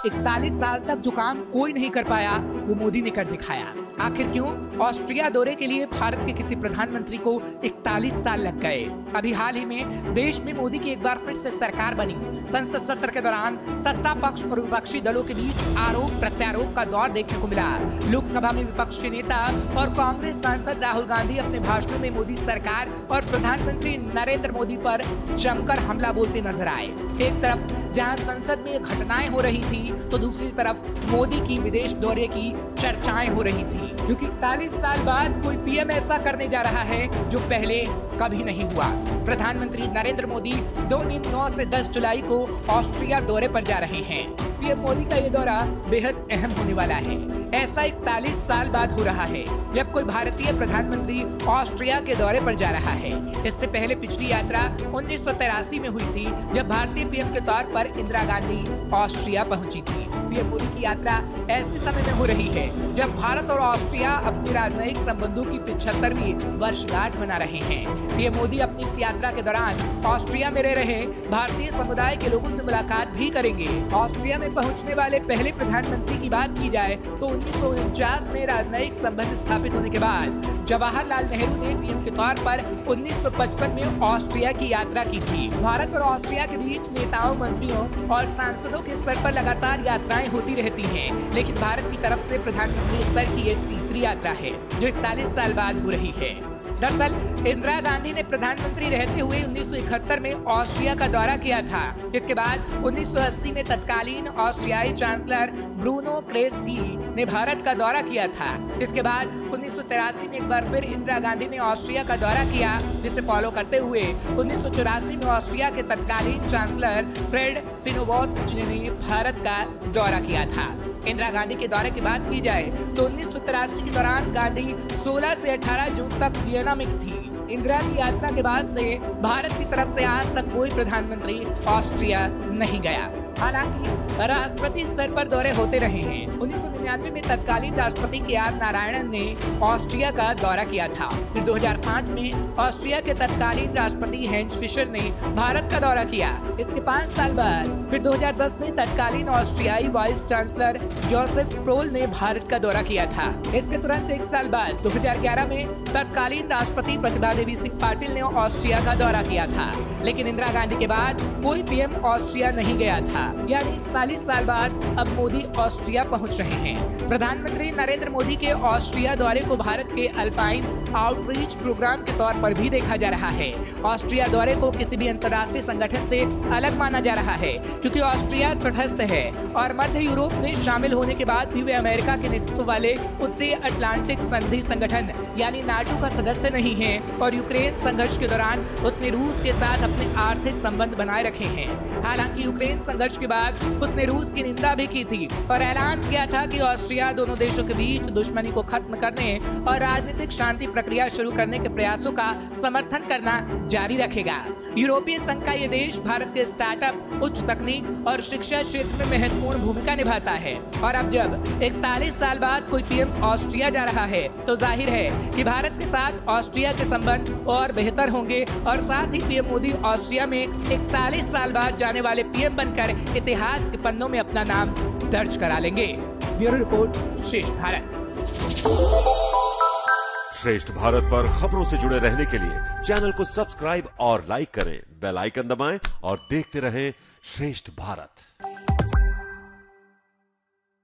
41 साल तक जो काम कोई नहीं कर पाया वो मोदी ने कर दिखाया। आखिर क्यों? ऑस्ट्रिया दौरे के लिए भारत के किसी प्रधानमंत्री को 41 साल लग गए। अभी हाल ही में देश में मोदी की एक बार फिर से सरकार बनी। संसद सत्र के दौरान सत्ता पक्ष और विपक्षी दलों के बीच आरोप प्रत्यारोप का दौर देखने को मिला। लोकसभा में विपक्ष के नेता और कांग्रेस सांसद राहुल गांधी अपने भाषणों में मोदी सरकार और प्रधानमंत्री नरेंद्र मोदी पर जमकर हमला बोलते नजर आए। एक तरफ जहां संसद में घटनाएं हो रही थी तो दूसरी तरफ मोदी की विदेश दौरे की चर्चाएं हो रही थी, क्योंकि 41 साल बाद कोई पीएम ऐसा करने जा रहा है जो पहले कभी नहीं हुआ। प्रधानमंत्री नरेंद्र मोदी 2 दिन 9 से 10 जुलाई को ऑस्ट्रिया दौरे पर जा रहे हैं। पीएम मोदी का ये दौरा बेहद अहम होने वाला है। ऐसा 41 साल बाद हो रहा है जब कोई भारतीय प्रधानमंत्री ऑस्ट्रिया के दौरे पर जा रहा है। इससे पहले पिछली यात्रा 1983 में हुई थी, जब भारतीय पीएम के तौर पर इंदिरा गांधी ऑस्ट्रिया पहुंची थी। पीएम मोदी की यात्रा ऐसे समय में हो रही है जब भारत और ऑस्ट्रिया अपनी राजनयिक संबंधों की 75वीं वर्षगांठ मना रहे हैं। पीएम मोदी अपनी इस यात्रा के दौरान ऑस्ट्रिया में रह रहे भारतीय समुदाय के लोगों से मुलाकात भी करेंगे। ऑस्ट्रिया में पहुंचने वाले पहले प्रधानमंत्री की बात की जाए तो 1949 में राजनयिक संबंध स्थापित होने के बाद जवाहरलाल नेहरू ने पीएम के तौर पर 1955 में ऑस्ट्रिया की यात्रा की थी। भारत और ऑस्ट्रिया के बीच नेताओं, मंत्रियों और सांसदों के स्तर पर लगातार यात्राएं होती रहती हैं, लेकिन भारत की तरफ से प्रधानमंत्री स्तर की एक तीसरी यात्रा है जो 41 साल बाद हो रही है। दरअसल इंदिरा गांधी ने प्रधानमंत्री रहते हुए 1971 में ऑस्ट्रिया का दौरा किया था। इसके बाद 1980 में तत्कालीन ऑस्ट्रियाई चांसलर ब्रूनो क्रेस्की ने भारत का दौरा किया था। इसके बाद 1983 में एक बार फिर इंदिरा गांधी ने ऑस्ट्रिया का दौरा किया, जिसे फॉलो करते हुए 1984 में ऑस्ट्रिया के तत्कालीन चांसलर फ्रेड सिनोवॉट ने भारत का दौरा किया था। इंदिरा गांधी के दौरे की बात की जाए तो 1983 के दौरान गांधी 16 से 18 जून तक वियना में थी। इंदिरा की यात्रा के बाद से भारत की तरफ से आज तक कोई प्रधानमंत्री ऑस्ट्रिया नहीं गया। हालांकि राष्ट्रपति स्तर पर दौरे होते रहे हैं। 1999 में तत्कालीन राष्ट्रपति के.आर. नारायणन ने ऑस्ट्रिया का दौरा किया था। फिर 2005 में ऑस्ट्रिया के तत्कालीन राष्ट्रपति हेंज फिशर ने भारत का दौरा किया। इसके 5 साल बाद फिर 2010 में तत्कालीन ऑस्ट्रियाई वाइस चांसलर जोसेफ प्रोल ने भारत का दौरा किया था। इसके तुरंत 1 साल बाद 2011 में तत्कालीन राष्ट्रपति प्रतिभा देवी सिंह पाटिल ने ऑस्ट्रिया का दौरा किया था, लेकिन इंदिरा गांधी के बाद कोई पीएम ऑस्ट्रिया नहीं गया था। यानी 41 साल बाद अब मोदी ऑस्ट्रिया पहुंच रहे हैं। प्रधानमंत्री नरेंद्र मोदी के ऑस्ट्रिया दौरे को भारत के अल्पाइन आउटरीच प्रोग्राम के तौर पर भी देखा जा रहा है। ऑस्ट्रिया दौरे को किसी भी अंतर्राष्ट्रीय संगठन से अलग माना जा रहा है, क्योंकि ऑस्ट्रिया तटस्थ है और मध्य यूरोप में शामिल होने के बाद भी वे अमेरिका के नेतृत्व वाले उत्तरी अटलांटिक संधि संगठन यानी नाटो का सदस्य नहीं है और यूक्रेन संघर्ष के दौरान उसने रूस के साथ अपने आर्थिक संबंध बनाए रखे हैं। हालांकि यूक्रेन संघर्ष के बाद उसने रूस की निंदा भी की थी और ऐलान किया था कि ऑस्ट्रिया दोनों देशों के बीच दुश्मनी को खत्म करने और राजनीतिक शांति प्रक्रिया शुरू करने के प्रयासों का समर्थन करना जारी रखेगा। यूरोपीय संघ का ये देश भारत के स्टार्टअप, उच्च तकनीक और शिक्षा क्षेत्र में महत्वपूर्ण भूमिका निभाता है और अब जब 41 साल बाद कोई पीएम ऑस्ट्रिया जा रहा है तो जाहिर है कि भारत के साथ ऑस्ट्रिया के संबंध और बेहतर होंगे और साथ ही पीएम मोदी ऑस्ट्रिया में 41 साल बाद जाने वाले पीएम बनकर इतिहास के पन्नों में अपना नाम दर्ज करा लेंगे। ब्यूरो रिपोर्ट, श्रेष्ठ भारत। श्रेष्ठ भारत पर खबरों से जुड़े रहने के लिए चैनल को सब्सक्राइब और लाइक करें, बेल आइकन दबाएं और देखते रहें श्रेष्ठ भारत।